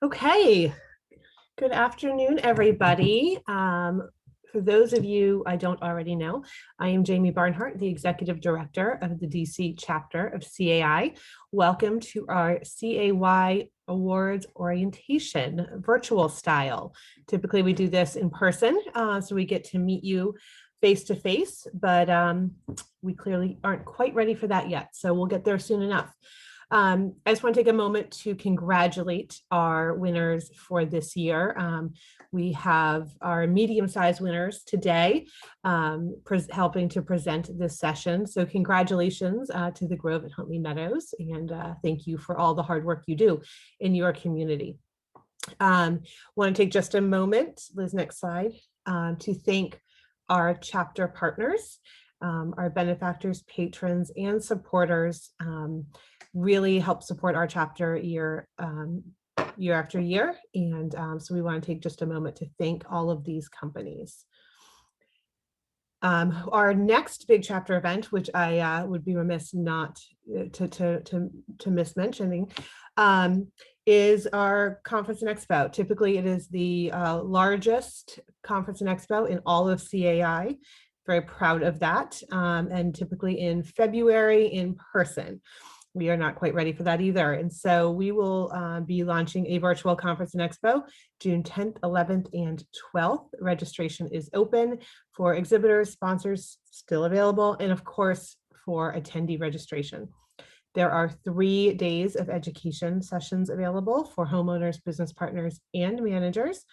Okay, good afternoon, everybody. For those of you I don't already know, I am Jamie Barnhart, the Executive Director of the DC chapter of CAI. Welcome to our CAY Awards orientation, virtual style. Typically we do this in person, so we get to meet you face to face, but we clearly aren't quite ready for that yet, so we'll get there soon enough. I just want to take a moment to congratulate our winners for this year. We have our medium-sized winners today helping to present this session. So congratulations to the Grove at Huntley Meadows, and thank you for all the hard work you do in your community. Want to take just a moment, Liz, next slide, to thank our chapter partners, our benefactors, patrons, and supporters. Really help support our chapter year after year. And so we want to take just a moment to thank all of these companies. Our next big chapter event, which I would be remiss not to miss mentioning, is our conference and expo. Typically, it is the largest conference and expo in all of CAI. Very proud of that. And typically in February in person. We are not quite ready for that either. And so we will be launching a virtual conference and expo June 10th, 11th, and 12th. Registration is open for exhibitors, sponsors still available, and of course for attendee registration. There are 3 days of education sessions available for homeowners, business partners, and managers.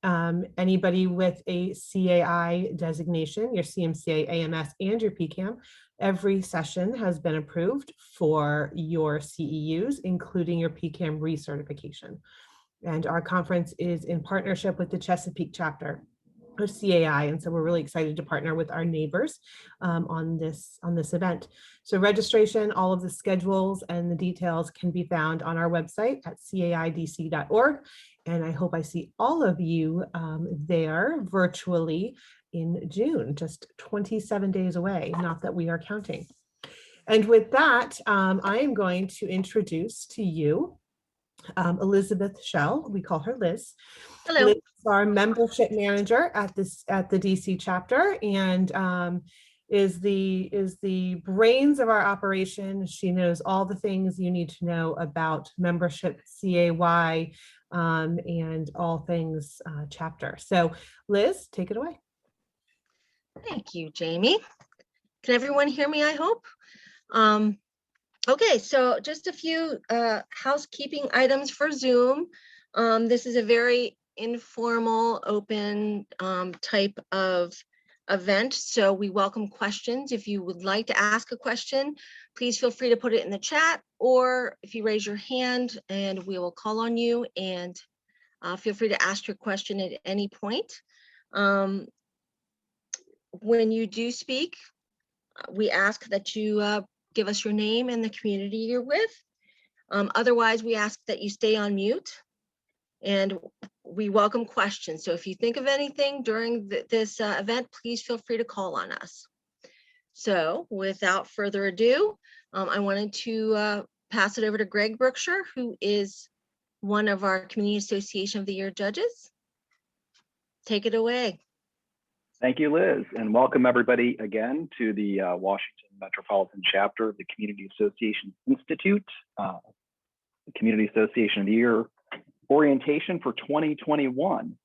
Anybody with a CAI designation, your CMCA, AMS, and your PCAM, every session has been approved for your CEUs, including your PCAM recertification. And our conference is in partnership with the Chesapeake chapter of CAI, and so we're really excited to partner with our neighbors on this event. So registration, all of the schedules and the details can be found on our website at caidc.org. And I hope I see all of you there virtually in June, just 27 days away, not that we are counting. And with that, I am going to introduce to you Elizabeth Schell. We call her Liz. Hello. Liz is our membership manager at the DC chapter, and is the brains of our operation. She knows all the things you need to know about membership, CAY, and all things chapter. So Liz, take it away. Thank you, Jamie. Can everyone hear me, I hope? Okay, so just a few housekeeping items for Zoom. This is a very informal, open type of event, so we welcome questions. If you would like to ask a question, please feel free to put it in the chat, or if you raise your hand and we will call on you, and feel free to ask your question at any point. When you do speak, we ask that you give us your name and the community you're with. Otherwise, we ask that you stay on mute, and we welcome questions. So if you think of anything during this event, please feel free to call on us. So without further ado, I wanted to pass it over to Greg Brookshire, who is one of our Community Association of the Year judges. Take it away. Thank you, Liz, and welcome everybody again to the Washington Metropolitan Chapter of the Community Association Institute, Community Association of the Year orientation for 2021.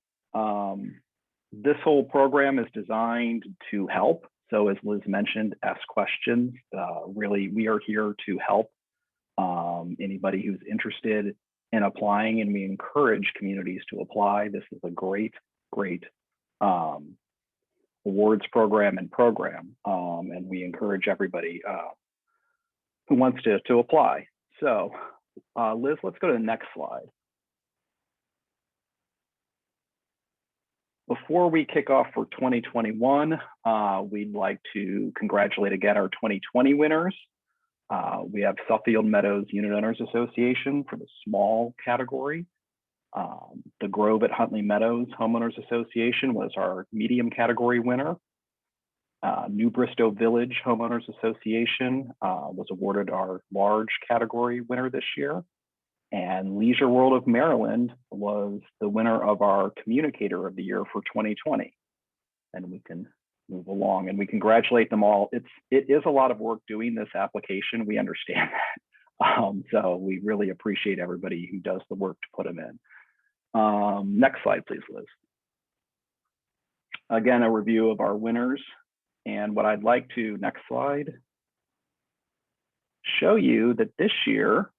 This whole program is designed to help. So as Liz mentioned, ask questions. Really, we are here to help anybody who's interested in applying, and we encourage communities to apply. This is a great awards program, and we encourage everybody who wants to apply. So Liz, let's go to the next slide. Before we kick off for 2021, we'd like to congratulate again our 2020 winners. We have Suffield Meadows Unit Owners Association for the small category. The Grove at Huntley Meadows Homeowners Association was our medium category winner. New Bristow Village Homeowners Association was awarded our large category winner this year. And Leisure World of Maryland was the winner of our Communicator of the Year for 2020. And we can move along, and we congratulate them all. It is a lot of work doing this application. We understand that. So we really appreciate everybody who does the work to put them in. Next slide, please, Liz. Again, a review of our winners. And what I'd like to, next slide, show you that this year,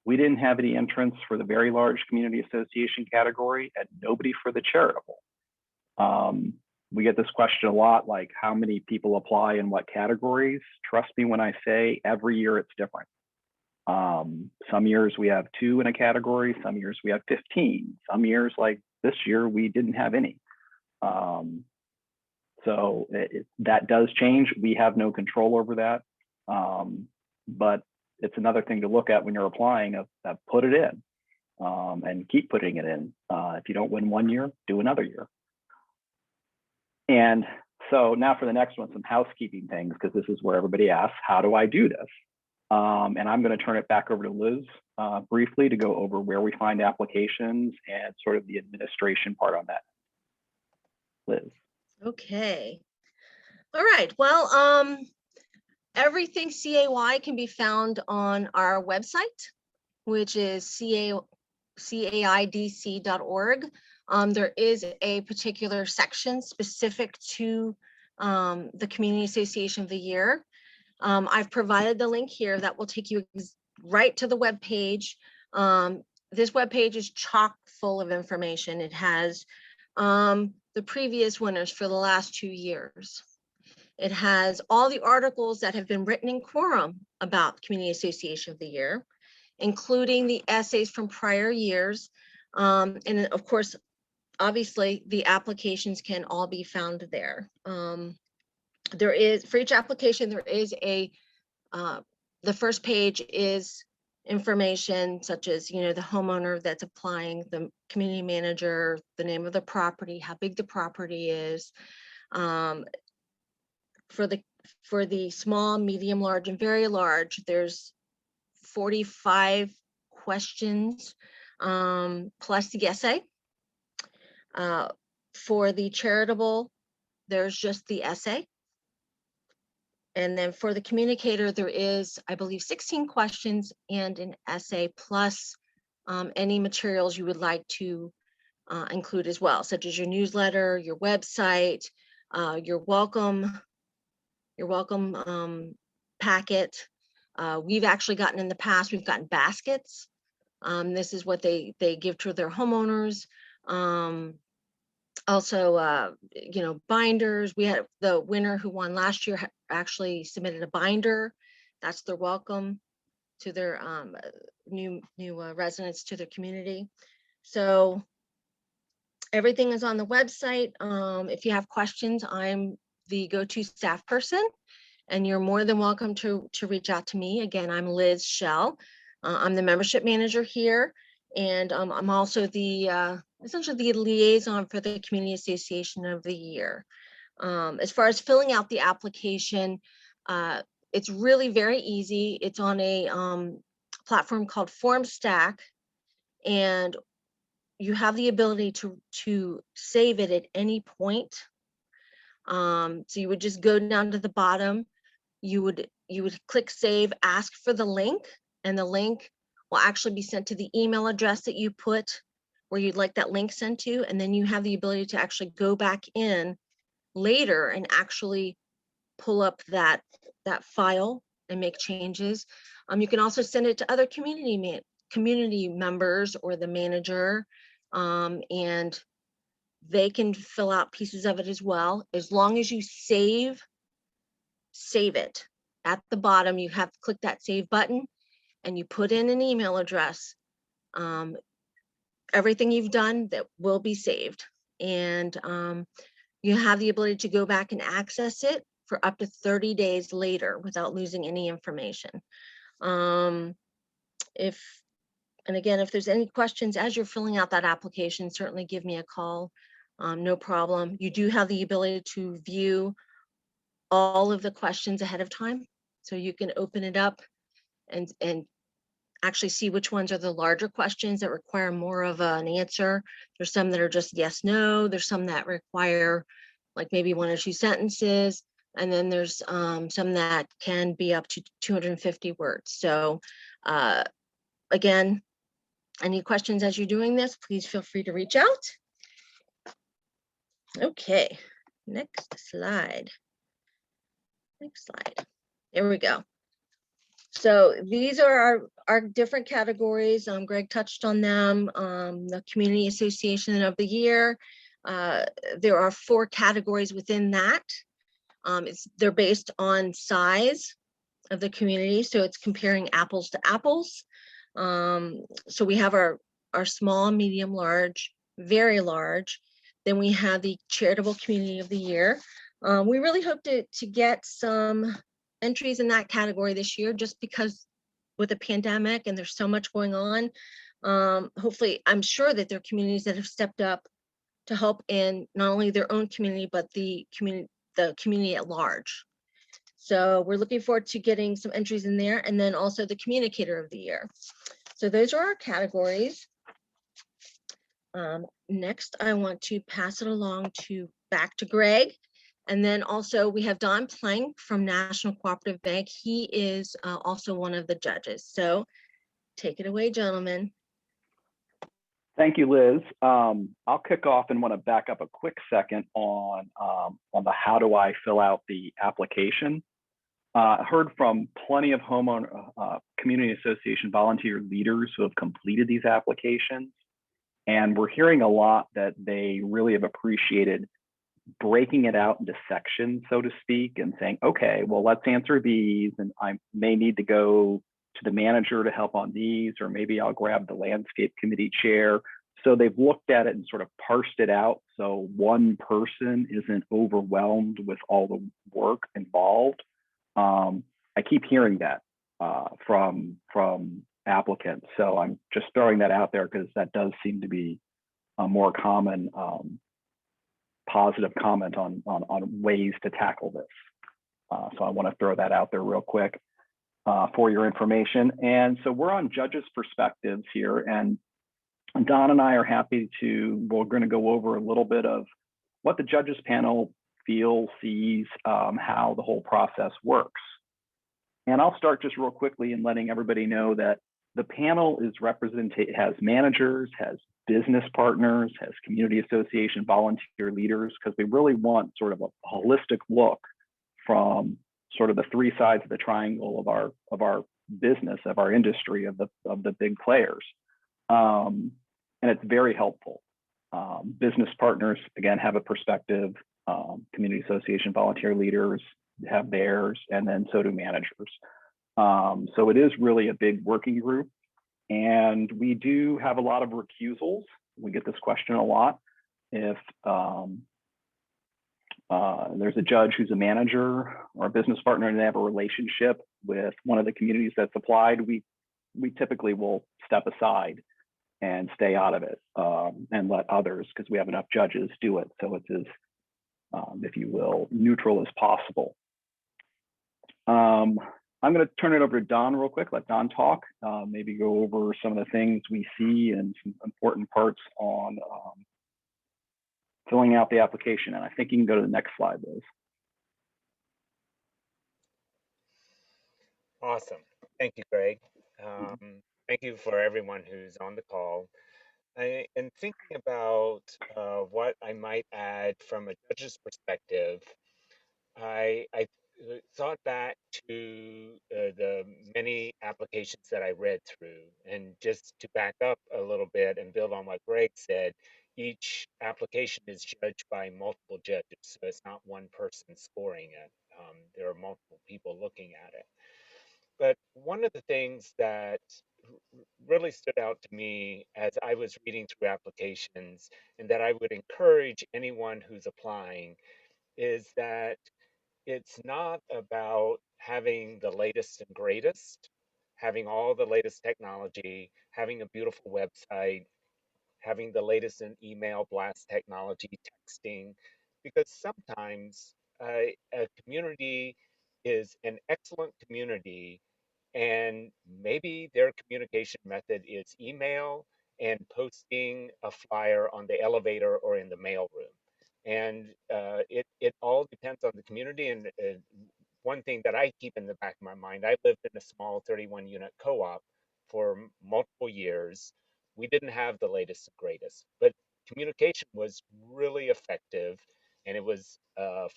we didn't have any entrants for the very large community association category and nobody for the charitable. We get this question a lot, like how many people apply in what categories? Trust me when I say every year it's different. Some years we have 2 in a category, some years we have 15. Some years, like this year, we didn't have any. So that does change. We have no control over that. But it's another thing to look at when you're applying, put it in and keep putting it in. If you don't win one year, do another year. And so now for the next one, some housekeeping things, because this is where everybody asks, how do I do this? And I'm going to turn it back over to Liz briefly to go over where we find applications and sort of the administration part on that. Liz. Okay. All right. Well, everything CAY can be found on our website, which is caidc.org. There is a particular section specific to the Community Association of the Year. I've provided the link here that will take you right to the web page. This web page is chock full of information. It has the previous winners for the last 2 years. It has all the articles that have been written in quorum about Community Association of the Year, including the essays from prior years. And of course, obviously, the applications can all be found there. There is, for each application, there is a, the first page is information such as, the homeowner that's applying, the community manager, the name of the property, how big the property is. For the small, medium, large, and very large, there's 45 questions plus the essay. For the charitable, there's just the essay. And then for the communicator, there is, I believe, 16 questions and an essay plus any materials you would like to include as well, such as your newsletter, your website, your welcome packet. We've actually gotten in the past, we've gotten baskets. This is what they give to their homeowners. Also, binders. We had the winner who won last year actually submitted a binder. That's their welcome to their new residents to their community. So everything is on the website. If you have questions, I'm the go-to staff person, and you're more than welcome to reach out to me. Again, I'm Liz Shell. I'm the membership manager here, and I'm also the essentially the liaison for the Community Association of the Year. As far as filling out the application, it's really very easy. It's on a platform called FormStack, and you have the ability to save it at any point. So you would just go down to the bottom. You would click save, ask for the link, and the link will actually be sent to the email address that you put where you'd like that link sent to, and then you have the ability to actually go back in later and actually pull up that file and make changes. You can also send it to other community members or the manager, and they can fill out pieces of it as well. As long as you save it. At the bottom, you have to click that save button and you put in an email address. Everything you've done that will be saved, and you have the ability to go back and access it for up to 30 days later without losing any information. And again, if there's any questions as you're filling out that application, certainly give me a call. No problem. You do have the ability to view all of the questions ahead of time, so you can open it up and actually see which ones are the larger questions that require more of an answer. There's some that are just yes, no. There's some that require like maybe 1 or 2 sentences. And then there's some that can be up to 250 words. So again, any questions as you're doing this, please feel free to reach out. Okay, next slide. Next slide. There we go. So these are our different categories. Greg touched on them. The Community Association of the Year. There are 4 categories within that. They're based on size of the community, so it's comparing apples to apples. So we have our small, medium, large, very large. Then we have the Charitable Community of the Year. We really hope to get some entries in that category this year, just because with the pandemic and there's so much going on. Hopefully, I'm sure that there are communities that have stepped up to help in not only their own community, but the community at large. So we're looking forward to getting some entries in there, and then also the Communicator of the Year. So those are our categories. Next, I want to pass it along back to Greg. And then also we have Don Plank from National Cooperative Bank. He is also one of the judges. So take it away, gentlemen. Thank you, Liz. I'll kick off and want to back up a quick second on the how do I fill out the application. Heard from plenty of homeowner community association volunteer leaders who have completed these applications. And we're hearing a lot that they really have appreciated breaking it out into sections, so to speak, and saying, okay, well, let's answer these, and I may need to go to the manager to help on these, or maybe I'll grab the landscape committee chair. So they've looked at it and sort of parsed it out so one person isn't overwhelmed with all the work involved. I keep hearing that from applicants. So I'm just throwing that out there because that does seem to be a more common positive comment on ways to tackle this. So I want to throw that out there real quick for your information. And so we're on judges' perspectives here, and Don and I are happy we're going to go over a little bit of what the judges panel feels, sees, how the whole process works. And I'll start just real quickly in letting everybody know that the panel has managers, has business partners, has community association volunteer leaders, because we really want sort of a holistic look from sort of the 3 sides of the triangle of our business, of our industry, of the big players. And it's very helpful. Business partners, again, have a perspective. Community association volunteer leaders have theirs, and then so do managers. So it is really a big working group, and we do have a lot of recusals. We get this question a lot. If there's a judge who's a manager or a business partner and they have a relationship with one of the communities that's applied, we typically will step aside and stay out of it and let others, because we have enough judges, do it. So it's as, if you will, neutral as possible. I'm going to turn it over to Don real quick, let Don talk, maybe go over some of the things we see and some important parts on filling out the application. And I think you can go to the next slide, Liz. Awesome. Thank you, Greg. Thank you for everyone who's on the call. In thinking about what I might add from a judge's perspective, I thought back to the many applications that I read through. And just to back up a little bit and build on what Greg said, each application is judged by multiple judges. So it's not one person scoring it. There are multiple people looking at it. But one of the things that really stood out to me as I was reading through applications, and that I would encourage anyone who's applying, is that it's not about having the latest and greatest, having all the latest technology, having a beautiful website, having the latest in email blast technology, texting, because sometimes a community is an excellent community And maybe their communication method is email and posting a flyer on the elevator or in the mailroom. And it all depends on the community. And one thing that I keep in the back of my mind, I lived in a small 31 unit co op for multiple years. We didn't have the latest and greatest, but communication was really effective. And it was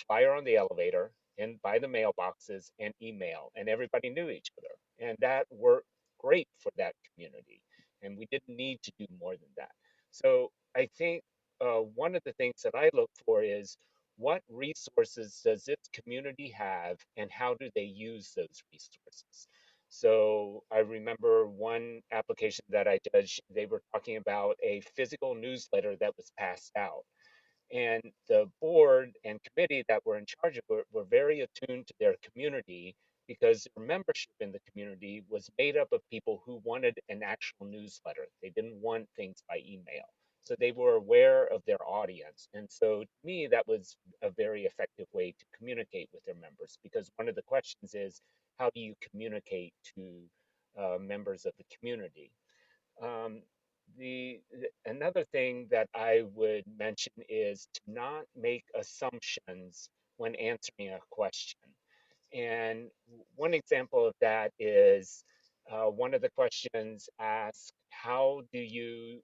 flyer on the elevator and by the mailboxes and email, and everybody knew each other. And that worked great for that community. And we didn't need to do more than that. So I think one of the things that I look for is what resources does its community have and how do they use those resources? So I remember one application that I judged, they were talking about a physical newsletter that was passed out. And the board and committee that were in charge of it were very attuned to their community because their membership in the community was made up of people who wanted an actual newsletter. They didn't want things by email. So they were aware of their audience. And so to me, that was a very effective way to communicate with their members because one of the questions is how do you communicate to members of the community? Um, another thing that I would mention is to not make assumptions when answering a question. And one example of that is one of the questions asks, how do you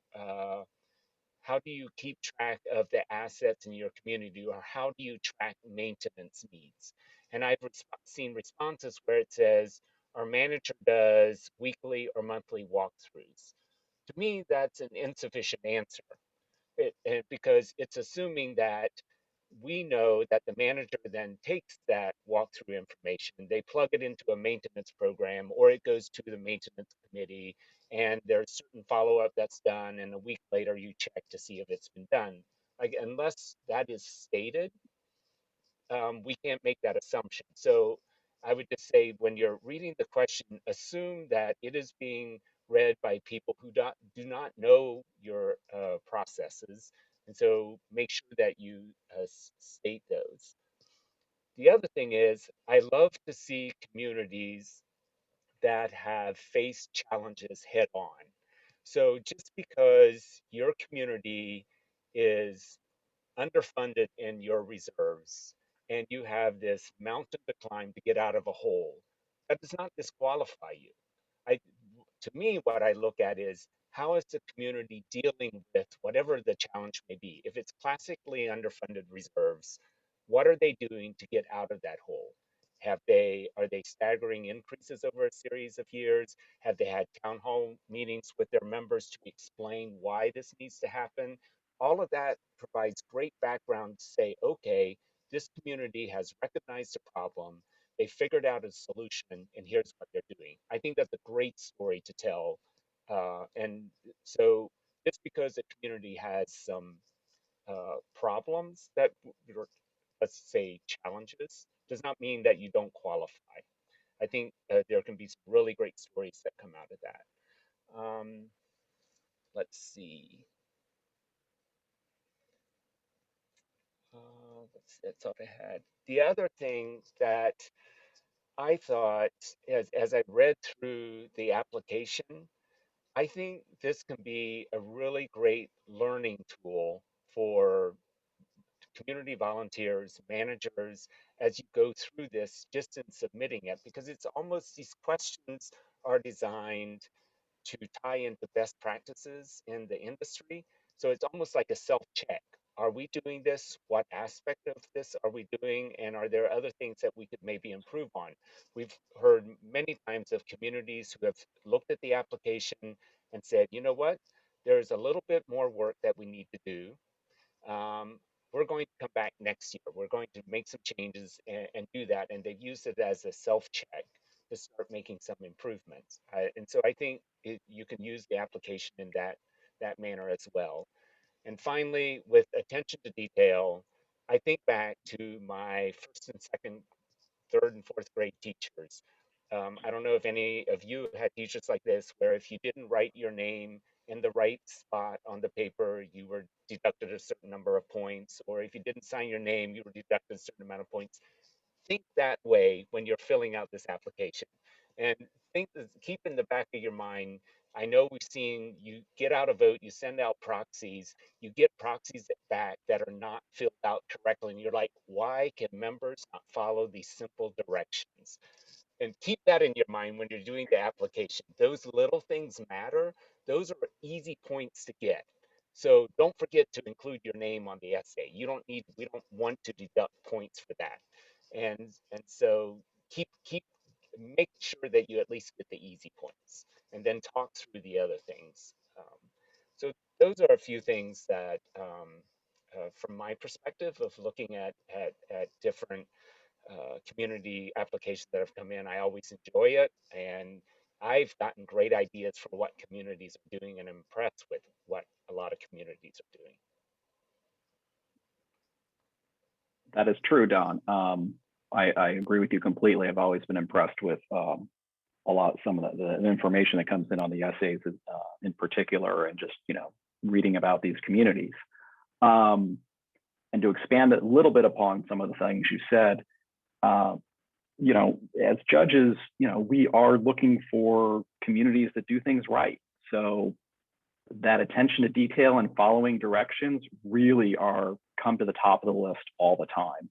keep track of the assets in your community, or how do you track maintenance needs? And I've seen responses where it says, our manager does weekly or monthly walkthroughs. To me, that's an insufficient answer because it's assuming that we know that the manager then takes that walkthrough information, they plug it into a maintenance program, or it goes to the maintenance committee, and there's certain follow up that's done, and a week later you check to see if it's been done. Like, unless that is stated, we can't make that assumption. So I would just say when you're reading the question, assume that it is being read by people who do not know your processes. And so make sure that you state those. The other thing is, I love to see communities that have faced challenges head on. So just because your community is underfunded in your reserves and you have this mountain to climb to get out of a hole, that does not disqualify you. I, to me, what I look at is how is the community dealing with whatever the challenge may be? If it's classically underfunded reserves, what are they doing to get out of that hole? Are they staggering increases over a series of years? Have they had town hall meetings with their members to explain why this needs to happen? All of that provides great background to say, okay, this community has recognized the problem, they figured out a solution, and here's what they're doing. I think that's a great story to tell. And so just because the community has some problems that, let's say, challenges, does not mean that you don't qualify. I think there can be some really great stories that come out of that. Let's see. That's all I had. The other thing that I thought, as I read through the application, I think this can be a really great learning tool for community volunteers, managers, as you go through this, just in submitting it, because it's almost these questions are designed to tie into best practices in the industry. So it's almost like a self check. Are we doing this? What aspect of this are we doing? And are there other things that we could maybe improve on? We've heard many times of communities who have looked at the application and said, you know what? There's a little bit more work that we need to do. We're going to come back next year. We're going to make some changes and do that. And they've used it as a self check to start making some improvements. And so I think you can use the application in that manner as well. And finally, with attention to detail, I think back to my first and second, third and fourth grade teachers. I don't know if any of you had teachers like this, where if you didn't write your name in the right spot on the paper, you were deducted a certain number of points, or if you didn't sign your name, you were deducted a certain amount of points. Think that way when you're filling out this application. And keep in the back of your mind, I know we've seen you get out a vote, you send out proxies, you get proxies back that are not filled out correctly. And you're like, why can members not follow these simple directions? And keep that in your mind when you're doing the application. Those little things matter. Those are easy points to get. So don't forget to include your name on the essay. We don't want to deduct points for that. And so make sure that you at least get the easy points and then talk through the other things. So those are a few things that from my perspective of looking at different community applications that have come in. I always enjoy it, and I've gotten great ideas for what communities are doing and impressed with what a lot of communities are doing. That is true, Don. I agree with you completely. I've always been impressed with some of the information that comes in on the essays in particular, and just, reading about these communities. And to expand a little bit upon some of the things you said, as judges, we are looking for communities that do things right. So that attention to detail and following directions really come to the top of the list all the time.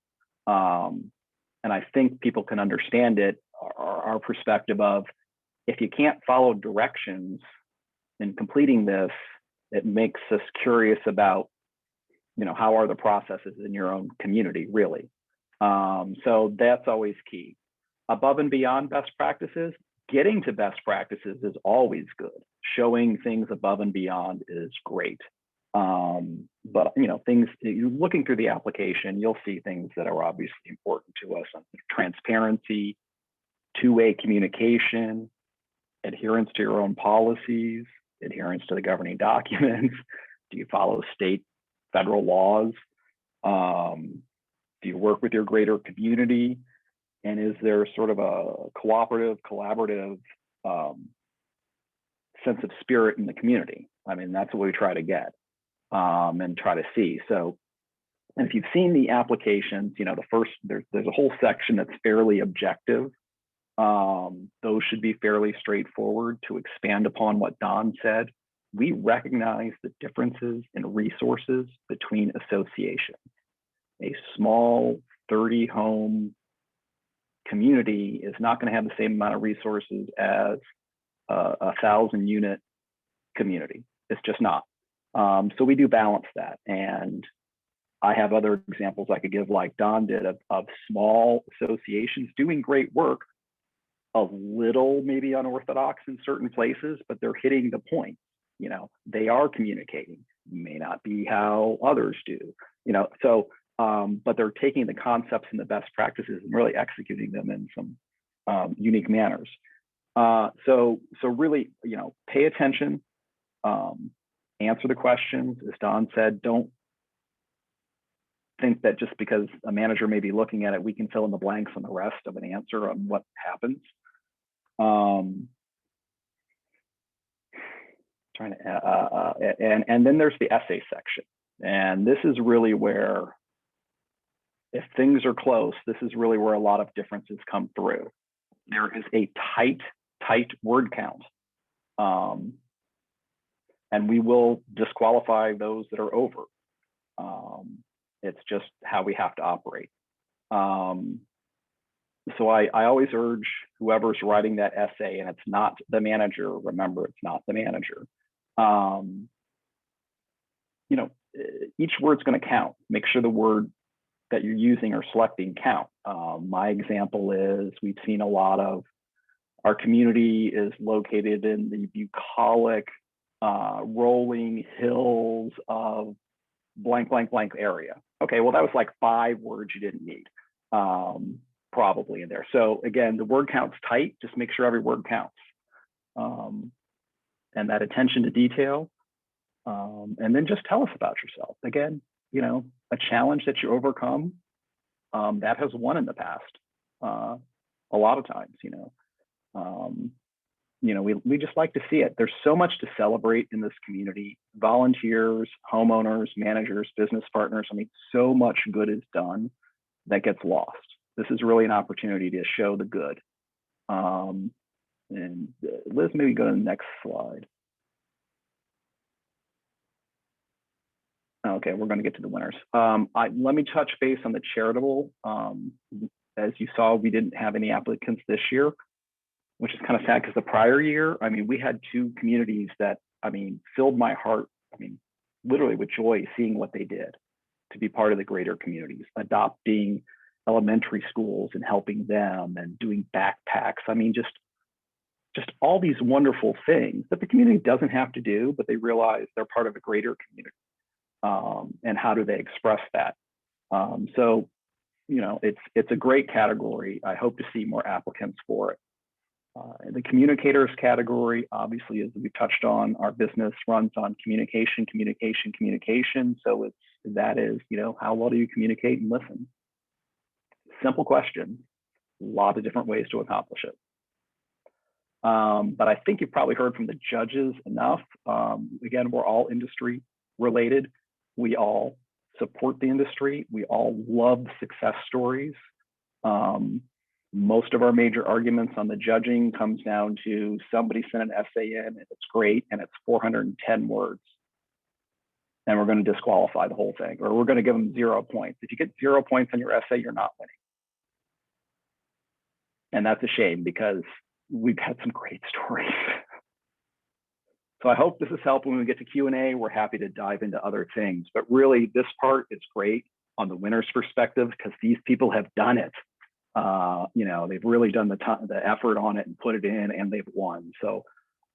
And I think people can understand it, our perspective of, if you can't follow directions in completing this, it makes us curious about, how are the processes in your own community, really. So that's always key. Above and beyond best practices, getting to best practices is always good. Showing things above and beyond is great. But things, you're looking through the application, you'll see things that are obviously important to us: transparency, two-way communication, adherence to your own policies, adherence to the governing documents. Do you follow state, federal laws? Do you work with your greater community? And is there sort of a cooperative, collaborative sense of spirit in the community? I mean, that's what we try to get and try to see. So, and if you've seen the applications, there's a whole section that's fairly objective. Those should be fairly straightforward. To expand upon what Don said, we recognize the differences in resources between associations. A small 30-home community is not going to have the same amount of resources as a 1,000-unit community. It's just not. So we do balance that. And I have other examples I could give, like Don did, of small associations doing great work, a little maybe unorthodox in certain places, but they're hitting the point. They are communicating. May not be how others do. But they're taking the concepts and the best practices and really executing them in some unique manners. So really, pay attention, answer the questions. As Don said, don't think that just because a manager may be looking at it, we can fill in the blanks on the rest of an answer on what happens. And then there's the essay section. And this is really where, if things are close, this is really where a lot of differences come through. There is a tight word count. And we will disqualify those that are over. It's just how we have to operate. So I always urge whoever's writing that essay, and it's not the manager, remember, it's not the manager. Each word's going to count. Make sure the word that you're using or selecting count. My example is, we've seen a lot of, our community is located in the bucolic, rolling hills of blank, blank, blank area. Okay, well, that was like 5 words you didn't need, probably in there. So again, the word count's tight. Just make sure every word counts. And that attention to detail. And then just tell us about yourself. Again, a challenge that you overcome, that has won in the past. A lot of times, we just like to see it. There's so much to celebrate in this community. Volunteers, homeowners, managers, business partners. I mean, so much good is done that gets lost. This is really an opportunity to show the good. And Liz, maybe go to the next slide. Okay, we're going to get to the winners. Let me touch base on the charitable. As you saw, we didn't have any applicants this year, which is kind of sad because the prior year, I mean, we had 2 communities that, I mean, filled my heart, I mean, literally with joy seeing what they did to be part of the greater communities, adopting elementary schools and helping them and doing backpacks. I mean, just all these wonderful things that the community doesn't have to do, but they realize they're part of a greater community. And how do they express that? So, you know, it's a great category. I hope to see more applicants for it. The communicators category, obviously, as we touched on, our business runs on communication. So that is, you know, how well do you communicate and listen? Simple question, a lot of different ways to accomplish it. But I think you've probably heard from the judges enough. Again, we're all industry related. We all support the industry. We all love success stories. Most of our major arguments on the judging comes down to somebody sent an essay in and it's great and it's 410 words. And we're going to disqualify the whole thing, or we're going to give them 0 points. If you get 0 points on your essay, you're not winning. And that's a shame because we've had some great stories. So I hope this has helped. When we get to Q&A, we're happy to dive into other things. But really, this part is great on the winner's perspective because these people have done it. You know, they've really done the effort on it and put it in, and they've won. So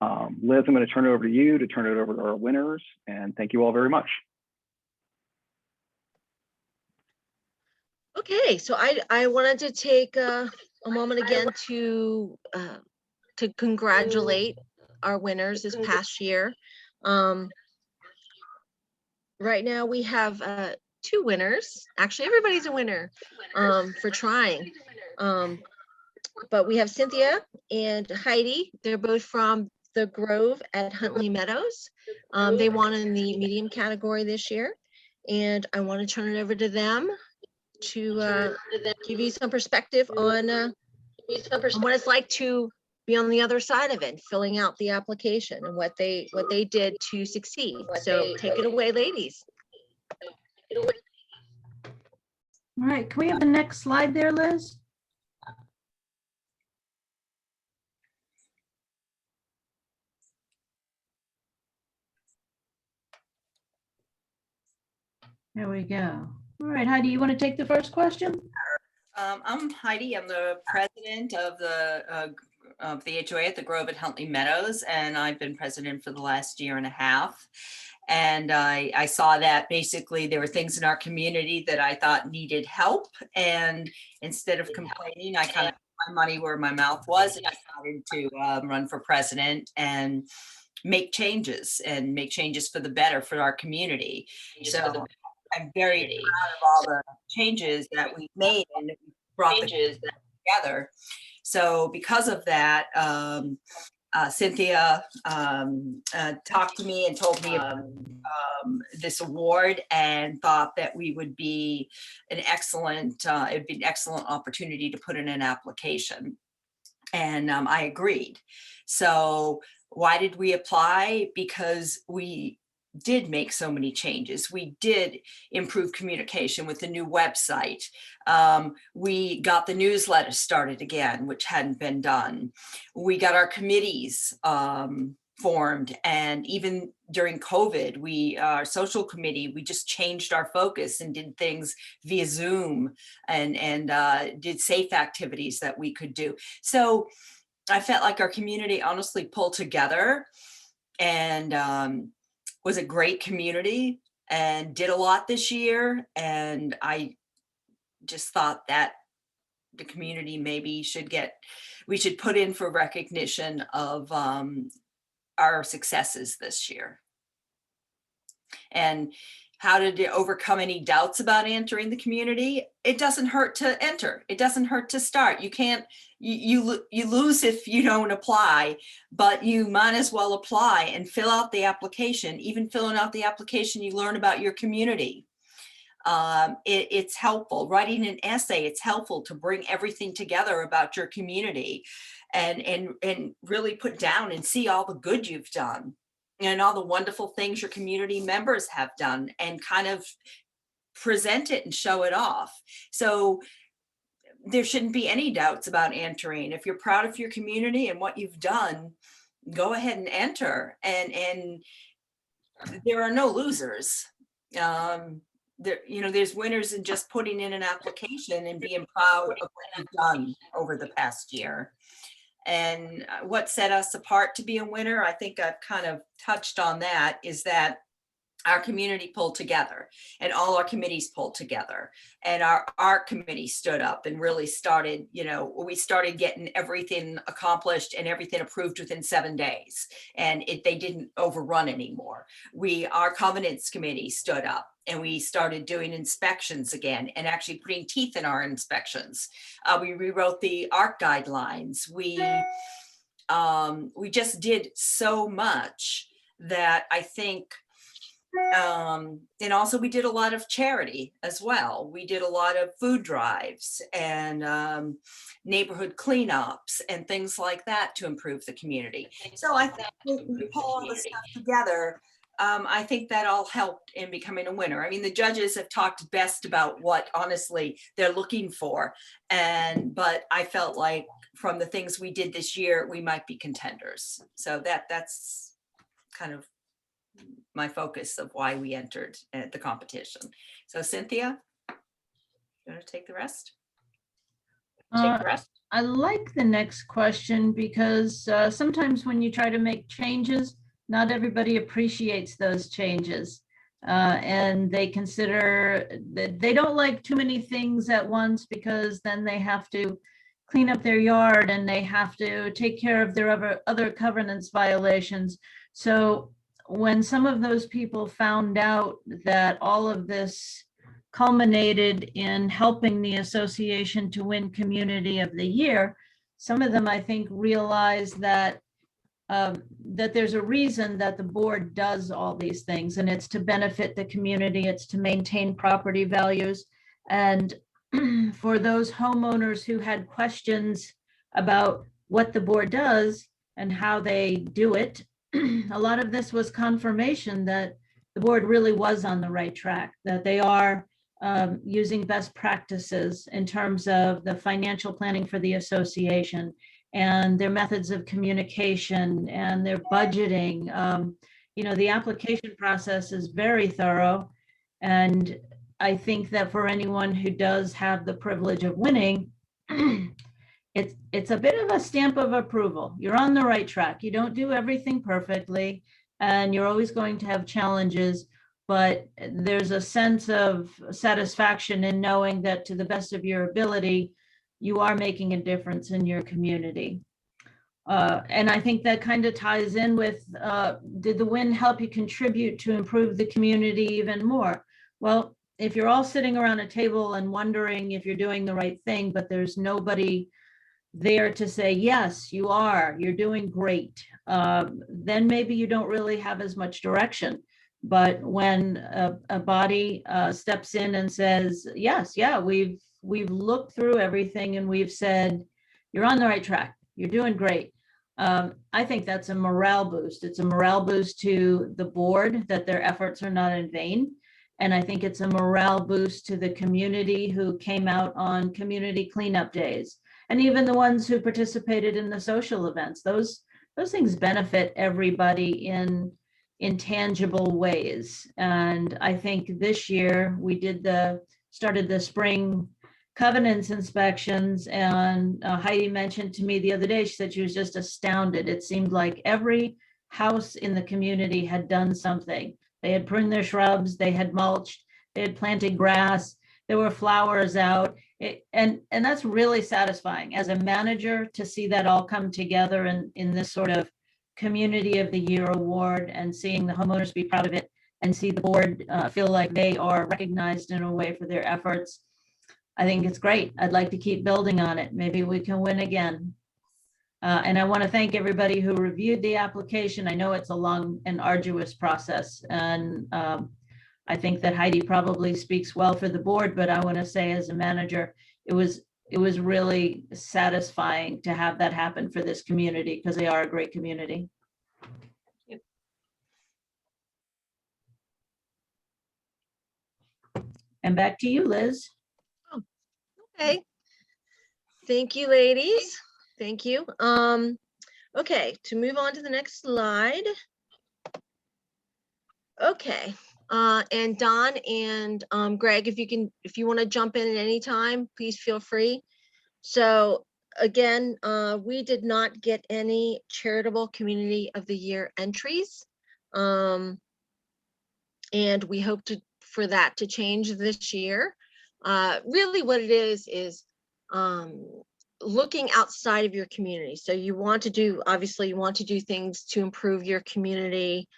Liz, I'm going to turn it over to you to turn it over to our winners. And thank you all very much. Okay, so I wanted to take a moment again to congratulate our winners this past year. Right now we have 2 winners. Actually, everybody's a winner for trying. But we have Cynthia and Heidi. They're both from the Grove at Huntley Meadows. They won in the medium category this year. And I want to turn it over to them to give you some perspective on what it's like to be on the other side of it, filling out the application and what they did to succeed. So take it away, ladies. All right, can we have the next slide there, Liz? There we go. All right, Heidi, you want to take the first question? I'm Heidi. I'm the president of the HOA at the Grove at Huntley Meadows, and I've been president for the last 1.5 years. And I saw that basically there were things in our community that I thought needed help. And instead of complaining, I kind of put my money where my mouth was and decided to run for president and make changes for the better for our community. So I'm very proud of all the changes that we've made and brought the together. So because of that, Cynthia talked to me and told me about this award and thought that we would be an excellent, it'd be an excellent opportunity to put in an application. And I agreed. So why did we apply? Because we did make so many changes. We did improve communication with the new website. We got the newsletter started again, which hadn't been done. We got our committees formed, and even during COVID, our social committee, we just changed our focus and did things via Zoom and did safe activities that we could do. So I felt like our community honestly pulled together and was a great community and did a lot this year. And I just thought that the community maybe we should put in for recognition of our successes this year. And how to overcome any doubts about entering the community. It doesn't hurt to enter. It doesn't hurt to start. You can't, you lose if you don't apply, but you might as well apply and fill out the application. Even filling out the application, you learn about your community. It's helpful. Writing an essay, it's helpful to bring everything together about your community. and really put down and see all the good you've done and all the wonderful things your community members have done, and kind of present it and show it off. So there shouldn't be any doubts about entering. If you're proud of your community and what you've done, go ahead and enter. And there are no losers. There's winners in just putting in an application and being proud of what you've done over the past year. And what set us apart to be a winner, I think I've kind of touched on that, is that our community pulled together and all our committees pulled together, and our art committee stood up and really started, we started getting everything accomplished and everything approved within 7 days, and they didn't overrun anymore. Our covenants committee stood up and we started doing inspections again and actually putting teeth in our inspections. We rewrote the art guidelines. We just did so much that I think, and also we did a lot of charity as well. We did a lot of food drives and neighborhood cleanups and things like that to improve the community. So I think when we pull all this stuff together, I think that all helped in becoming a winner. I mean, the judges have talked best about what honestly they're looking for. But I felt like from the things we did this year, we might be contenders. So that's kind of my focus of why we entered the competition. So Cynthia, you want to take the rest? I like the next question because sometimes when you try to make changes, not everybody appreciates those changes. And they consider that they don't like too many things at once, because then they have to clean up their yard and they have to take care of their other covenants violations. So when some of those people found out that all of this culminated in helping the association to win Community of the Year, some of them, I think, realized that that there's a reason that the board does all these things, and it's to benefit the community, it's to maintain property values. And for those homeowners who had questions about what the board does and how they do it, a lot of this was confirmation that the board really was on the right track, that they are using best practices in terms of the financial planning for the association and their methods of communication and their budgeting. The application process is very thorough. And I think that for anyone who does have the privilege of winning, it's a bit of a stamp of approval. You're on the right track. You don't do everything perfectly, and you're always going to have challenges, but there's a sense of satisfaction in knowing that to the best of your ability, you are making a difference in your community. And I think that kind of ties in with, did the win help you contribute to improve the community even more? Well, if you're all sitting around a table and wondering if you're doing the right thing, but there's nobody there to say, yes, you are, you're doing great, then maybe you don't really have as much direction. But when a body steps in and says, yes, yeah, we've looked through everything and we've said, you're on the right track, you're doing great. I think that's a morale boost. It's a morale boost to the board that their efforts are not in vain. And I think it's a morale boost to the community who came out on community cleanup days, and even the ones who participated in the social events. Those things benefit everybody in tangible ways. And I think this year we started the spring covenants inspections, and Heidi mentioned to me the other day, she said she was just astounded. It seemed like every house in the community had done something. They had pruned their shrubs, they had mulched, they had planted grass, there were flowers out. And that's really satisfying as a manager to see that all come together in this sort of Community of the Year award, and seeing the homeowners be proud of it and see the board feel like they are recognized in a way for their efforts. I think it's great. I'd like to keep building on it. Maybe we can win again. And I want to thank everybody who reviewed the application. I know it's a long and arduous process, and I think that Heidi probably speaks well for the board, but I want to say as a manager, it was it was really satisfying to have that happen for this community, because they are a great community. And back to you, Liz. Okay. Thank you, ladies. Thank you. Okay, to move on to the next slide. Okay, and Don and Greg, if you want to jump in at any time, please feel free. So again, we did not get any charitable community of the year entries. And we hope for that to change this year. Really what it is looking outside of your community. So you want to do, obviously you want to do things to improve your community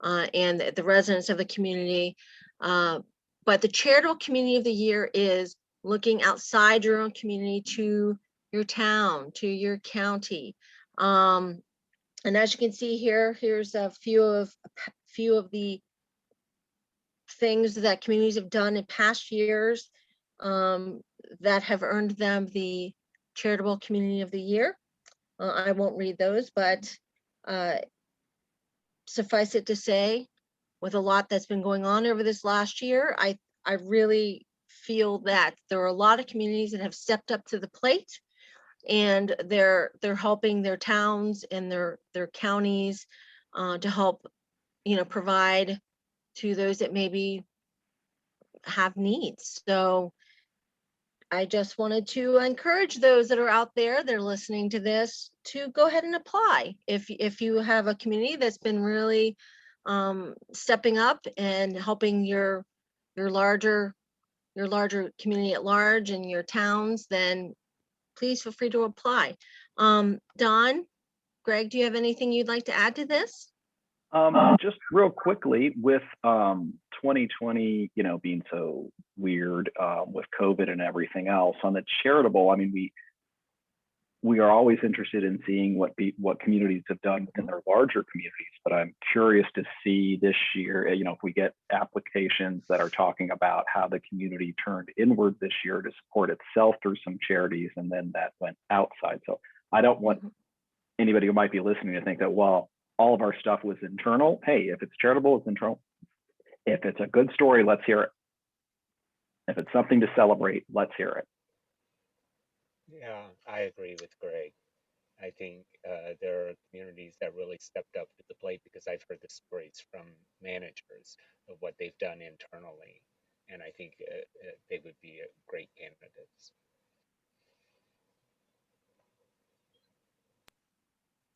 and the residents of the community. But the charitable community of the year is looking outside your own community to your town, to your county. And as you can see here, here's a few of the things that communities have done in past years that have earned them the charitable community of the year. I won't read those, but suffice it to say, with a lot that's been going on over this last year, I really feel that there are a lot of communities that have stepped up to the plate, and they're helping their towns and their counties to help, provide to those that maybe have needs. So I just wanted to encourage those that are out there that are listening to this to go ahead and apply. If you have a community that's been really stepping up and helping your larger community at large and your towns, then please feel free to apply. Don, Greg, do you have anything you'd like to add to this? Just real quickly, with 2020, being so weird with COVID and everything else, on the charitable, I mean, we are always interested in seeing what communities have done within their larger communities, but I'm curious to see this year, if we get applications that are talking about how the community turned inward this year to support itself through some charities, and then that went outside. So I don't want anybody who might be listening to think that, well, all of our stuff was internal. Hey, if it's charitable, it's internal. If it's a good story, let's hear it. If it's something to celebrate, let's hear it. Yeah, I agree with Greg. I think there are communities that really stepped up to the plate, because I've heard the stories from managers of what they've done internally. And I think they would be great candidates.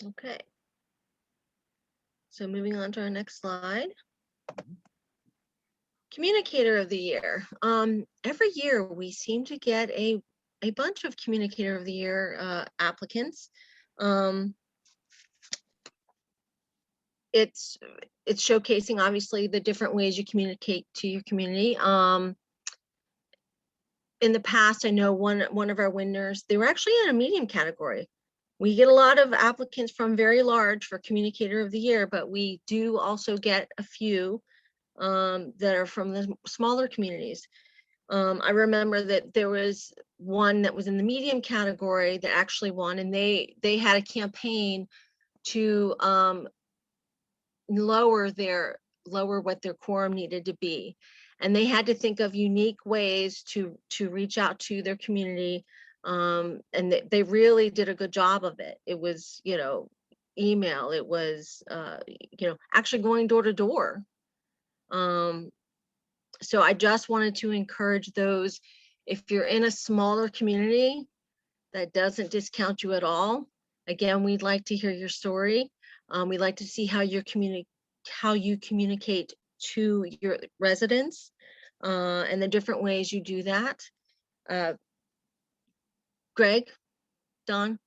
Okay. So moving on to our next slide. Communicator of the year. Every year we seem to get a bunch of communicator of the year applicants. It's showcasing obviously the different ways you communicate to your community. In the past, I know one of our winners, they were actually in a medium category. We get a lot of applicants from very large for communicator of the year, but we do also get a few that are from the smaller communities. I remember that there was one that was in the medium category that actually won, and they had a campaign to lower what their quorum needed to be. And they had to think of unique ways to reach out to their community. And they really did a good job of it. It was, email, it was, actually going door to door. So I just wanted to encourage those, if you're in a smaller community, that doesn't discount you at all. Again, we'd like to hear your story. We'd like to see how you communicate to your residents and the different ways you do that. Greg, Don,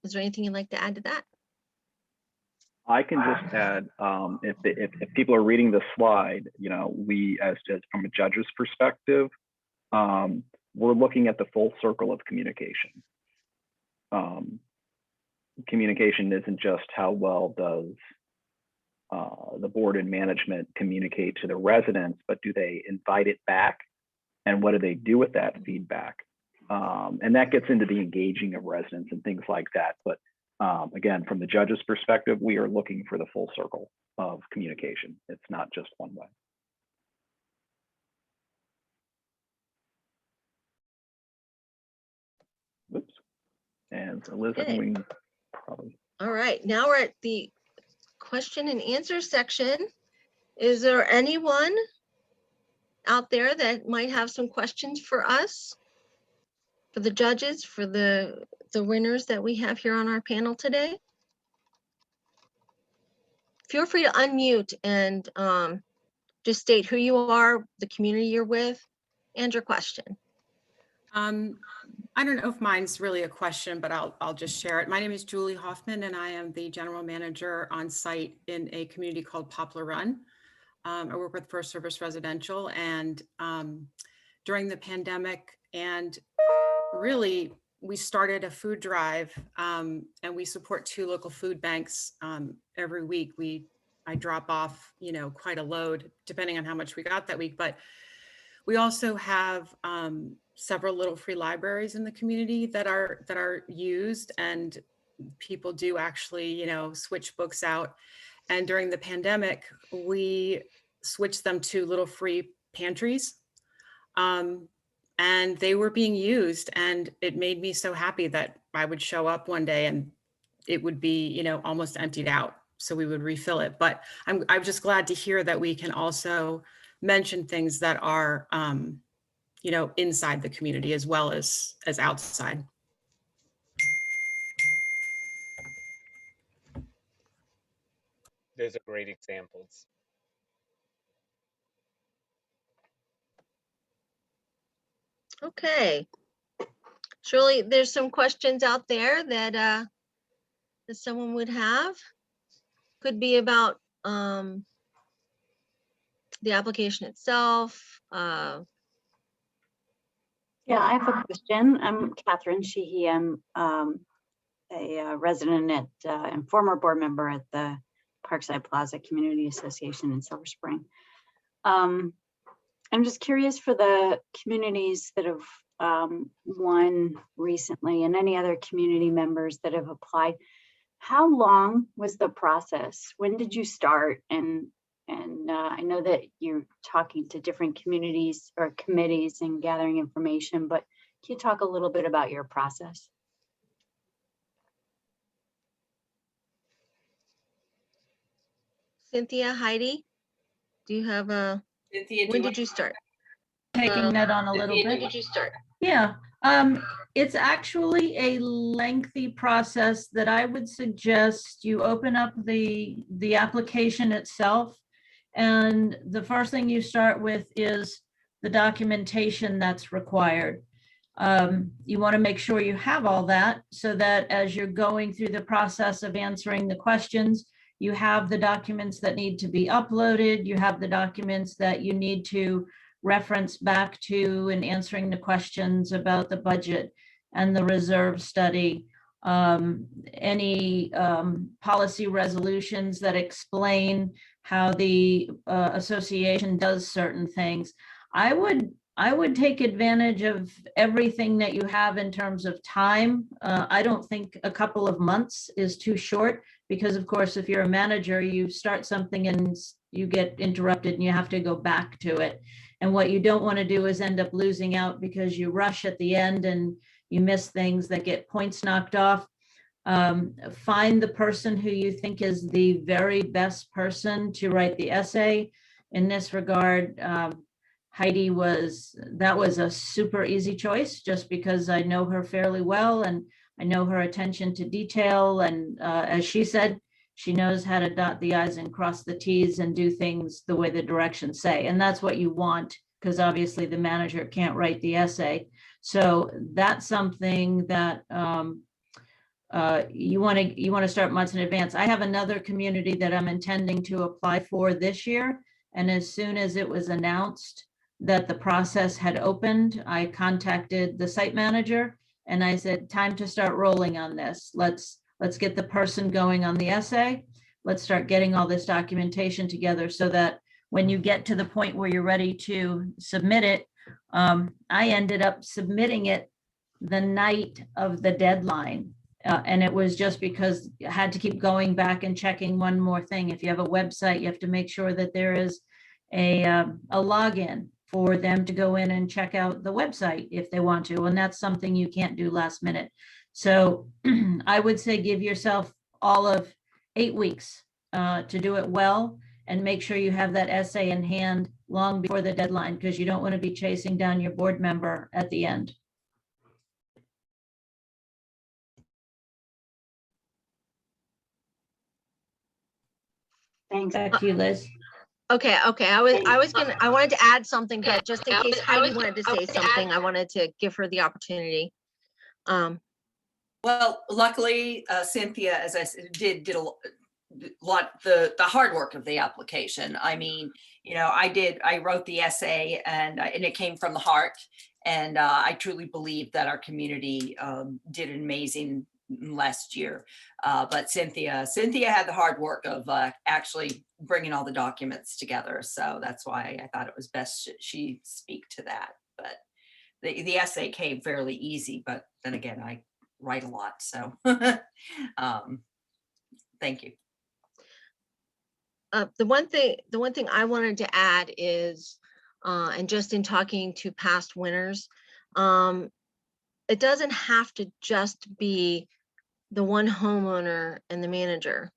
is there anything you'd like to add to that? I can just add, if people are reading the slide, we as from a judge's perspective, we're looking at the full circle of communication. Communication isn't just how well does the board and management communicate to the residents, but do they invite it back? And what do they do with that feedback? And that gets into the engaging of residents and things like that. But again, from the judge's perspective, we are looking for the full circle of communication. It's not just one way. Whoops. And so Liz, I think we can probably. All right, now we're at the question and answer section. Is there anyone out there that might have some questions for us, for the judges, for the winners that we have here on our panel today? Feel free to unmute and just state who you are, the community you're with, and your question. I don't know if mine's really a question, but I'll just share it. My name is Julie Hoffman, and I am the general manager on site in a community called Poplar Run. I work with First Service Residential, and during the pandemic, and really we started a food drive, and we support 2 local food banks every week. I drop off, quite a load depending on how much we got that week, but we also have several little free libraries in the community that are used, and people do actually, switch books out. And during the pandemic, we switched them to little free pantries, and they were being used, and it made me so happy that I would show up one day and it would be, almost emptied out. So we would refill it. But I'm just glad to hear that we can also mention things that are, inside the community as well as outside. Those are great examples. Okay. Surely there's some questions out there that that someone would have. Could be about the application itself. Yeah, I have a question. I'm Catherine Sheehy. I'm a resident and former board member at the Parkside Plaza Community Association in Silver Spring. I'm just curious for the communities that have won recently and any other community members that have applied. How long was the process? When did you start? And I know that you're talking to different communities or committees and gathering information, but can you talk a little bit about your process? Cynthia, Heidi, do you have a, when did you start? Taking that on a little bit. When did you start? Yeah, it's actually a lengthy process that I would suggest you open up the application itself. And the first thing you start with is the documentation that's required. You want to make sure you have all that so that as you're going through the process of answering the questions, you have the documents that need to be uploaded, you have the documents that you need to reference back to in answering the questions about the budget and the reserve study, any policy resolutions that explain how the association does certain things. I would take advantage of everything that you have in terms of time. I don't think a couple of months is too short because, of course, if you're a manager, you start something and you get interrupted and you have to go back to it. And what you don't want to do is end up losing out because you rush at the end and you miss things that get points knocked off. Find the person who you think is the very best person to write the essay. In this regard, Heidi was a super easy choice just because I know her fairly well and I know her attention to detail. And as she said, she knows how to dot the I's and cross the T's and do things the way the directions say. And that's what you want, because obviously the manager can't write the essay. So that's something that you want to start months in advance. I have another community that I'm intending to apply for this year. And as soon as it was announced that the process had opened, I contacted the site manager and I said, time to start rolling on this. Let's get the person going on the essay. Let's start getting all this documentation together so that when you get to the point where you're ready to submit it, I ended up submitting it the night of the deadline. And it was just because I had to keep going back and checking one more thing. If you have a website, you have to make sure that there is a login for them to go in and check out the website if they want to. And that's something you can't do last minute. So I would say give yourself all of 8 weeks to do it well, and make sure you have that essay in hand long before the deadline, because you don't want to be chasing down your board member at the end. Thanks. Back to you, Liz. Okay. I wanted to add something, but just in case Heidi wanted to say something, I wanted to give her the opportunity. Well, luckily, Cynthia, as I said, did a lot, the hard work of the application. I mean, you know, I wrote the essay and it came from the heart. And I truly believe that our community did an amazing last year. But Cynthia had the hard work of actually bringing all the documents together. So that's why I thought it was best she speak to that. But the essay came fairly easy, but then again, I write a lot. So thank you. The one thing I wanted to add is, and just in talking to past winners, it doesn't have to just be the one homeowner and the manager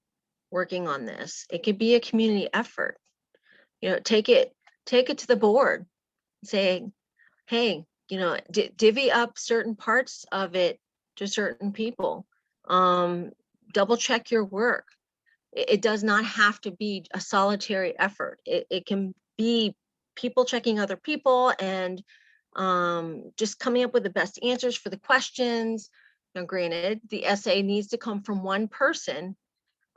working on this. It could be a community effort. You know, take it to the board, saying, hey, you know, divvy up certain parts of it to certain people. Double check your work. It does not have to be a solitary effort. It can be people checking other people and just coming up with the best answers for the questions. Now, granted, the essay needs to come from one person,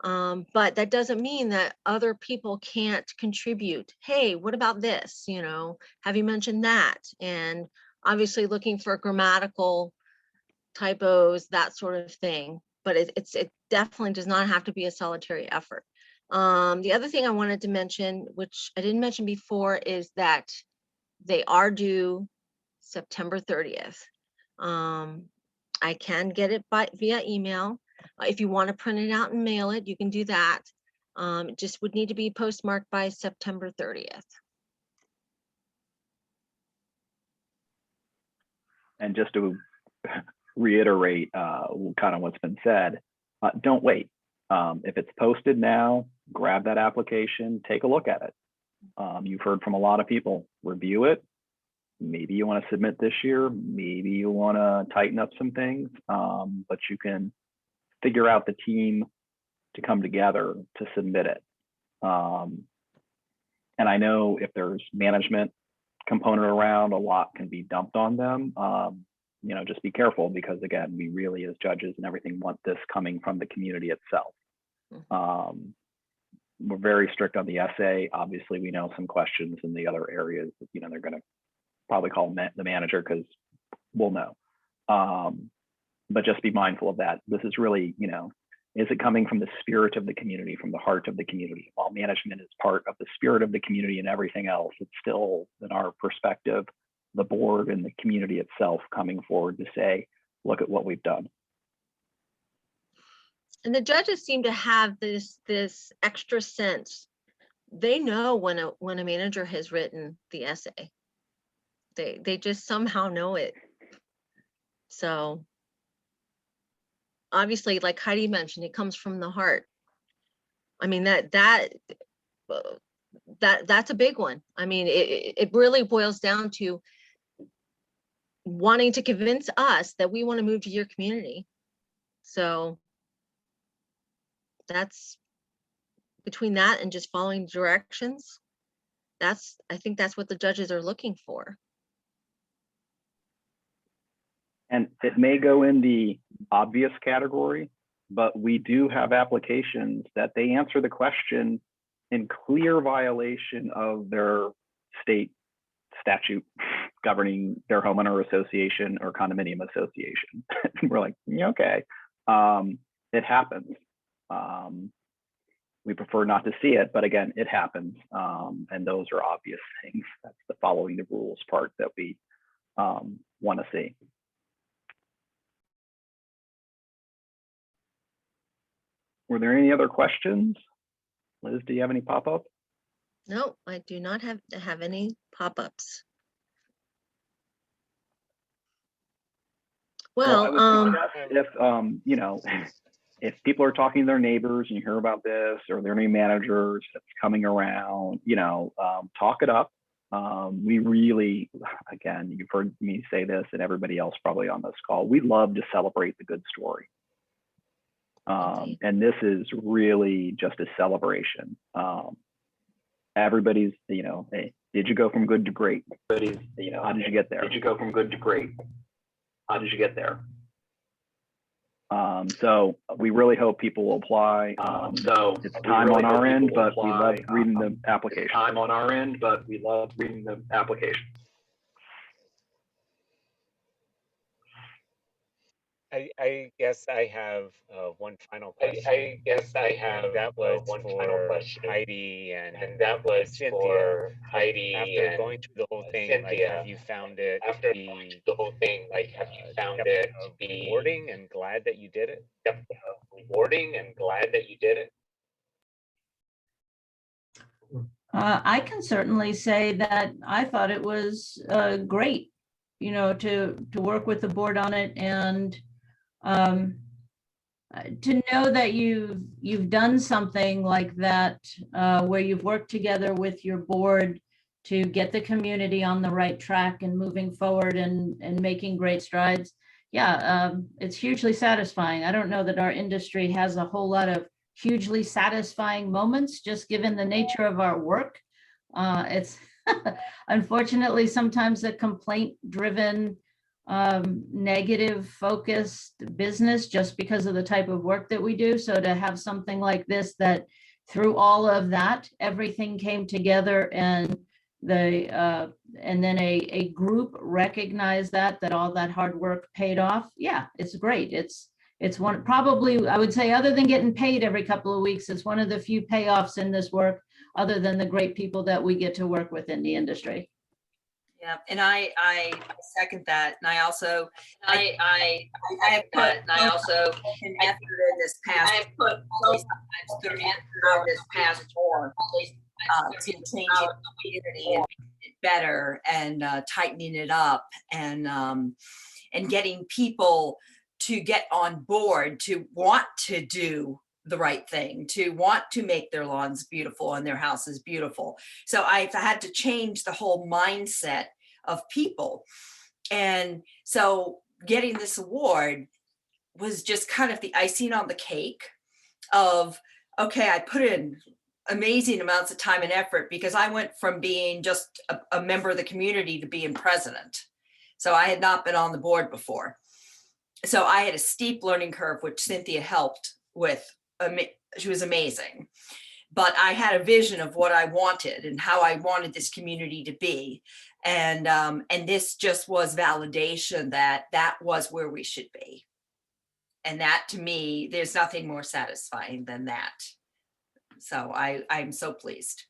but that doesn't mean that other people can't contribute. Hey, what about this? You know, have you mentioned that? And obviously looking for grammatical typos, that sort of thing. But it definitely does not have to be a solitary effort. The other thing I wanted to mention, which I didn't mention before, is that they are due September 30th. I can get it via email. If you want to print it out and mail it, you can do that. It just would need to be postmarked by September 30th. And just to reiterate kind of what's been said, don't wait. If it's posted now, grab that application, take a look at it. You've heard from a lot of people, review it. Maybe you want to submit this year, maybe you want to tighten up some things, but you can figure out the team to come together to submit it. And I know if there's management component around, a lot can be dumped on them. You know, just be careful, because again, we really as judges and everything want this coming from the community itself. We're very strict on the essay. Obviously, we know some questions in the other areas, you know, they're going to probably call the manager because we'll know. But just be mindful of that. This is really, you know, is it coming from the spirit of the community, from the heart of the community? While management is part of the spirit of the community and everything else, it's still, in our perspective, the board and the community itself coming forward to say, look at what we've done. And the judges seem to have this extra sense. They know when a manager has written the essay. They just somehow know it. So obviously, like Heidi mentioned, it comes from the heart. I mean, that's a big one. I mean, it really boils down to wanting to convince us that we want to move to your community. So that's, between that and just following directions, I think that's what the judges are looking for. And it may go in the obvious category, but we do have applications that they answer the question in clear violation of their state statute governing their homeowner association or condominium association. We're like, yeah, okay, it happens. We prefer not to see it, but again, it happens. And those are obvious things. That's the following the rules part that we want to see. Were there any other questions? Liz, do you have any pop-up? No, I do not have any pop-ups. Well, I Well, would suggest if, you know, if people are talking to their neighbors and you hear about this, or there are any managers that's coming around, you know, talk it up. We really, again, you've heard me say this and everybody else probably on this call, we love to celebrate the good story. And this is really just a celebration. Everybody's, you know, hey, did you go from good to great? Everybody's, you know, how did you get there? Did you go from good to great? How did you get there? So we really hope people will apply. So it's time on our end, but we love reading the application. Time on our end, but we love reading the application. I guess I have one final question. I guess I have that was one final question. Heidi and that was Cynthia. For Heidi after going through the whole thing, Cynthia, like, have you found it after going through the whole thing, like, have you found it to be rewarding and glad that you did it? Yep, rewarding and glad that you did it. I can certainly say that I thought it was great, you know, to work with the board on it, and to know that you've done something like that, where you've worked together with your board to get the community on the right track and moving forward and making great strides. Yeah, it's hugely satisfying. I don't know that our industry has a whole lot of hugely satisfying moments, just given the nature of our work. It's unfortunately sometimes a complaint-driven, negative focused business just because of the type of work that we do. So to have something like this, that through all of that, everything came together, and and then a group recognized that all that hard work paid off. Yeah, it's great. It's one, probably, I would say, other than getting paid every couple of weeks, it's one of the few payoffs in this work, other than the great people that we get to work with in the industry. Yeah, and I second that, and I also I have put and I also an effort in this past. I have put sometimes good effort in this past form to changing the community and making it better, and tightening it up, and getting people to get on board to want to do the right thing, to want to make their lawns beautiful and their houses beautiful. So I've had to change the whole mindset of people. And so getting this award was just kind of the icing on the cake of, okay, I put in amazing amounts of time and effort, because I went from being just a member of the community to being president. So I had not been on the board before. So I had a steep learning curve, which Cynthia helped with. She was amazing. But I had a vision of what I wanted and how I wanted this community to be. And this just was validation that that was where we should be. And that, to me, there's nothing more satisfying than that. So I'm so pleased.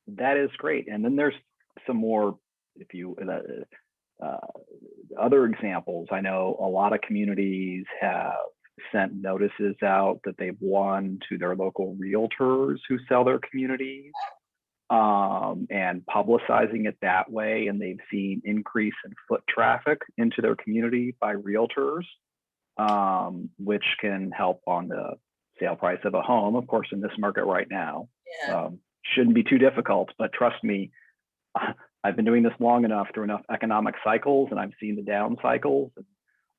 That is great. And then there's some more, if you, other examples. I know a lot of communities have sent notices out that they've won to their local realtors who sell their communities, and publicizing it that way. And they've seen increase in foot traffic into their community by realtors, which can help on the sale price of a home, of course, in this market right now. Yeah. Shouldn't be too difficult, but trust me, I've been doing this long enough through enough economic cycles, and I've seen the down cycles.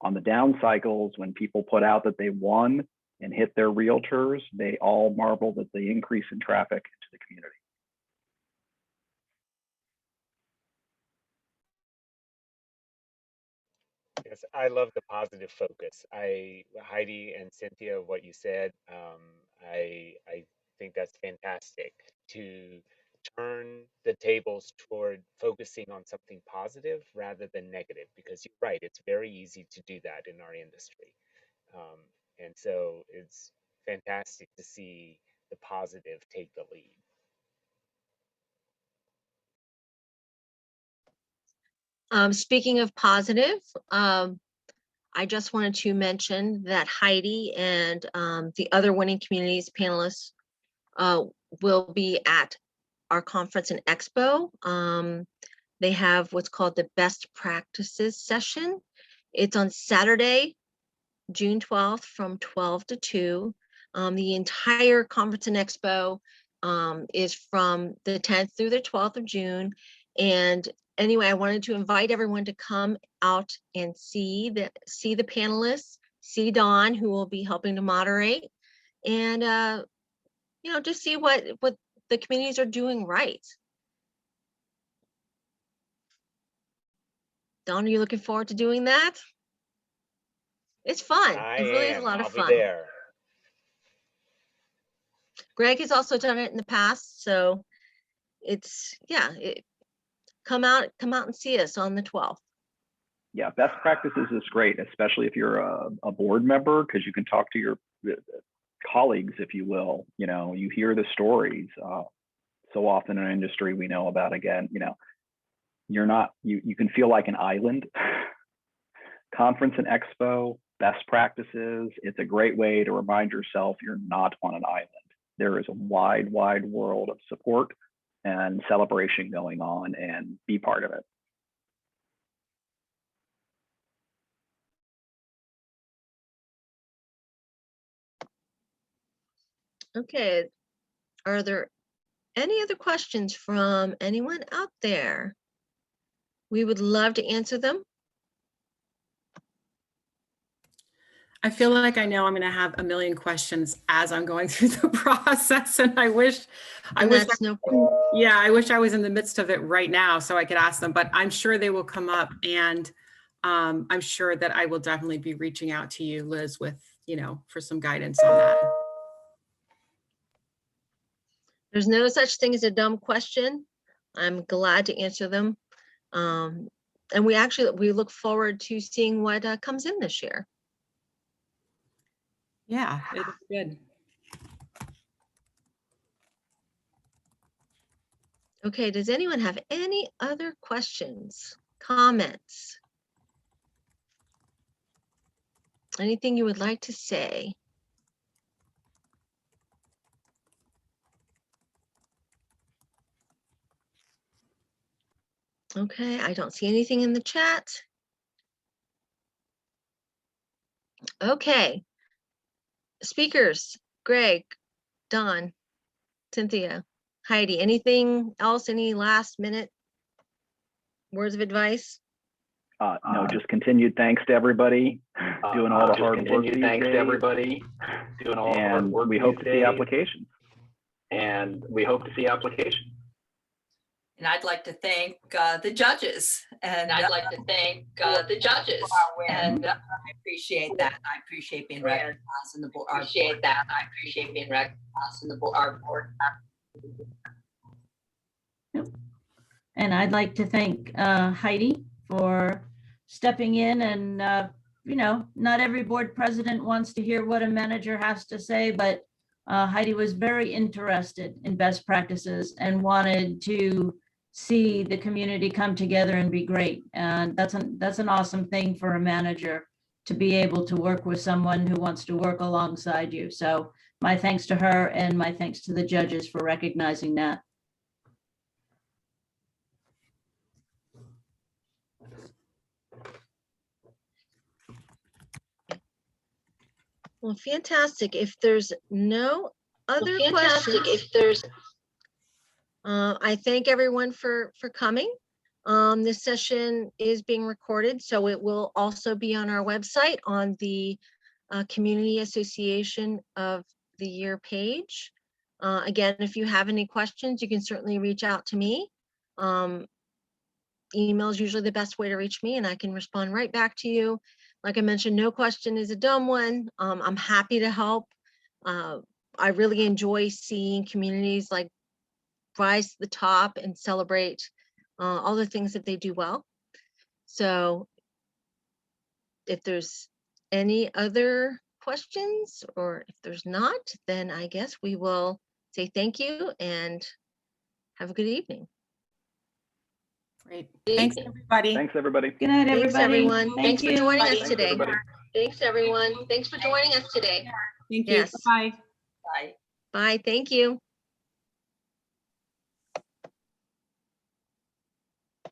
On the down cycles, when people put out that they won and hit their realtors, they all marveled at the increase in traffic into the community. Yes, I love the positive focus. Heidi and Cynthia, what you said, I think that's fantastic, to turn the tables toward focusing on something positive rather than negative, because you're right, it's very easy to do that in our industry. And so it's fantastic to see the positive take the lead. Speaking of positive, I just wanted to mention that Heidi and the other Winning Communities panelists will be at our conference and expo. They have what's called the best practices session. It's on Saturday, June 12th from 12 to 2. The entire conference and expo is from the 10th through the 12th of June. And anyway, I wanted to invite everyone to come out and see the panelists, see Dawn, who will be helping to moderate, and you know, just see what the communities are doing right. Dawn, are you looking forward to doing that? It's fun. It really is a lot of I'll fun. be there. Greg has also done it in the past, so it's, yeah, come out and see us on the 12th. Yeah, best practices is great, especially if you're a board member, because you can talk to your colleagues, if you will. You know, you hear the stories. So often in our industry, we know about, again, you know, you're not, you can feel like an island. Conference and expo, best practices. It's a great way to remind yourself you're not on an island. There is a wide, wide world of support and celebration going on, and be part of it. Okay, are there any other questions from anyone out there? We would love to answer them. I feel like I know I'm going to have a million questions as I'm going through the process, and I wish I was in the midst of it right now so I could ask them, but I'm sure they will come up, and I'm sure that I will definitely be reaching out to you, Liz, with, you know, for some guidance on that. There's no such thing as a dumb question. I'm glad to answer them. And we look forward to seeing what comes in this year. Yeah, it's good. Okay, does anyone have any other questions, comments? Anything you would like to say? Okay, I don't see anything in the chat. Okay. Speakers, Greg, Dawn, Cynthia, Heidi, anything else, any last minute words of advice? No, just continued thanks to everybody doing all the hard work these Thanks days. to everybody doing all the hard And work. we hope to see applications. And we hope to see applications. And I'd like to thank the judges. And I'd like to thank the judges. And I appreciate that. I appreciate being recognized in the board. I appreciate that. I appreciate being recognized in the board. Our board. And I'd like to thank Heidi for stepping in, and you know, not every board president wants to hear what a manager has to say, but Heidi was very interested in best practices and wanted to see the community come together and be great. And that's an awesome thing for a manager, to be able to work with someone who wants to work alongside you. So my thanks to her, and my thanks to the judges for recognizing that. Well, fantastic. If there's no other questions, I thank everyone for coming. This session is being recorded, so it will also be on our website on the Community Association of the Year page. Again, if you have any questions, you can certainly reach out to me. Email is usually the best way to reach me, and I can respond right back to you. Like I mentioned, no question is a dumb one. I'm happy to help. I really enjoy seeing communities like rise to the top and celebrate all the things that they do well. So if there's any other questions, or if there's not, then I guess we will say thank you and have a good evening. Great. Thank Thanks, you. everybody. Thanks, everybody. Good night, Thanks, everybody. everyone. Thank Thanks for you. joining us Thanks, today. everybody. Thanks, everyone. Thanks for joining us today. Thank you. Yes. Bye. Bye. Bye, thank you.